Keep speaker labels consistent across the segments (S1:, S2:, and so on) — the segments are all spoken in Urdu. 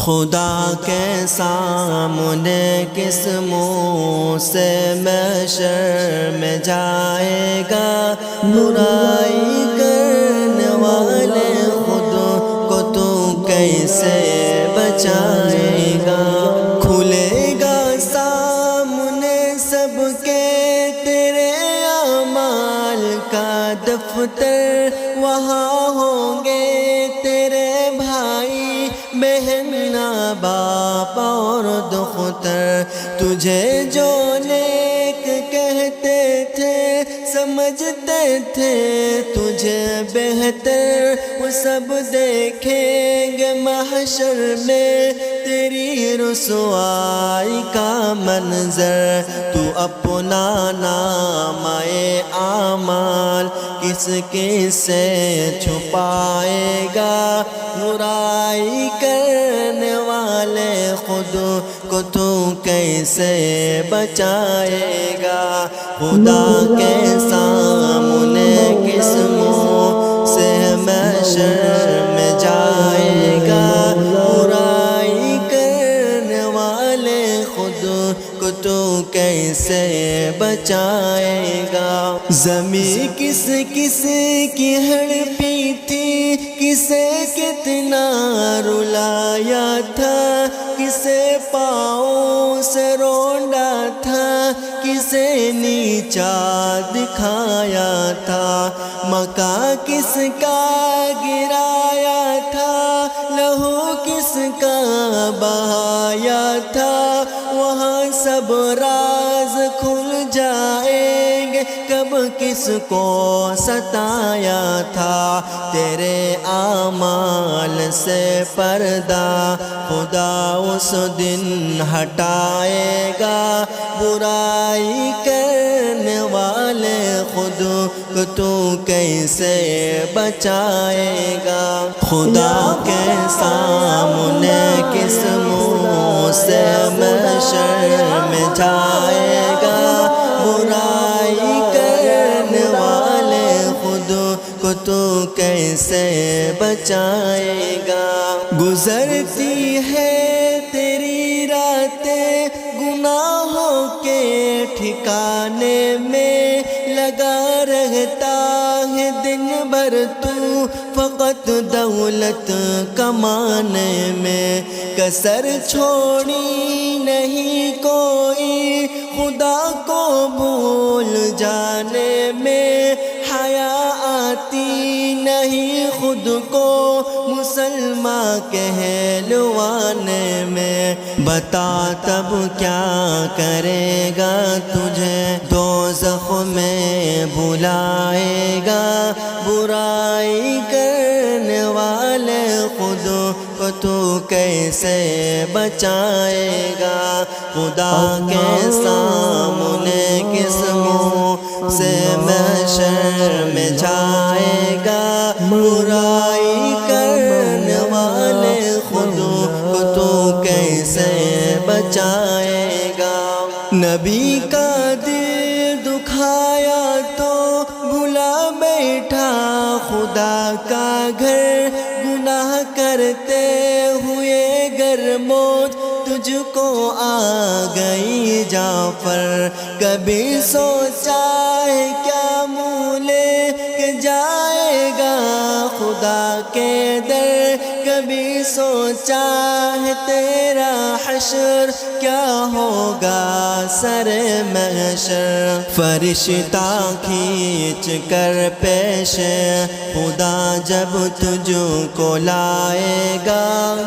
S1: خدا کے سامنے کس منہ سے محشر میں جائے گا، برائی کرنے والے خود کو تو کیسے بچائے گا۔ کھلے گا سامنے سب کے تیرے اعمال کا دفتر، وہاں ہوں گے تیرے بھائی بہن باپ اور دختر، تجھے جو نیک کہتے تھے سمجھتے تھے تجھے بہتر، وہ سب دیکھیں گے محشر میں تیری رسوائی کا منظر۔ تو اپنا نامۂ اعمال کس کس سے چھپائے گا، برائی کرنے والے خود کو تو کیسے بچائے گا۔ خدا کے سامنے کس منہ سے محشر میں جائے گا، برائی کرنے والے خود کو تو کیسے بچائے گا۔ زمین کس کس کی ہڑپی تھی، کسے کتنا رلایا تھا، کسے پاؤں سے روندا تھا، کسے نیچا دکھایا تھا، مکہ کس کا گرایا تھا، لہو کس کا بہایا تھا، وہاں سب راز کھل جائیں گے، کب کس کو ستایا تھا۔ تیرے اعمال سے پردہ خدا اس دن ہٹائے گا، برائی کرنے والے خود کو تو کیسے بچائے گا۔ خدا کے سامنے کس منہ سے محشر میں جائے گا، برائی کرنے والے خود کو تو کیسے بچائے گا۔ گزرتی ہے تیری راتیں گناہوں کے ٹھکانے میں، لگا رہتا ہے دن بھر تو فقط دولت کمانے میں، کسر چھوڑی نہیں کوئی خدا کو بھول جانے میں، حیا آتی نہیں خود کو مسلمان کہلوانے میں، بتا تب کیا کرے گا تجھے دوزخ میں بلائے گا، برائی کرنے والے خود کو تو کیسے بچائے گا۔ خدا کے سامنے کس منہ سے محشر میں جائے گا، برائی کرنے والے خود کو تو کیسے بچائے گا۔ نبی کا دل دکھایا تو بھلا بیٹھا خدا کا گھر، گناہ کرتے ہوئے گر موت تجھ کو آ گئی جعفر، کبھی سوچا ہے کیا منہ لے کے جائے گا خدا کے در، کبھی سوچا ہے تیرا حشر کیا ہوگا سر محشر۔ فرشتہ کھینچ کر پیش خدا جب تجھ کو لائے گا،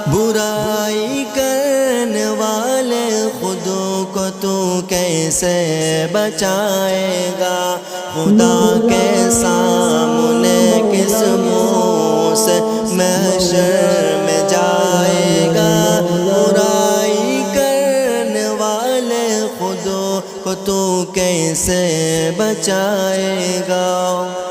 S1: برائی کرنے والے خود کو تو کیسے بچائے گا۔ خدا کے سامنے کس منہ سے محشر میں جائے گا، برائی کرنے والے خود کو تو کیسے بچائے گا۔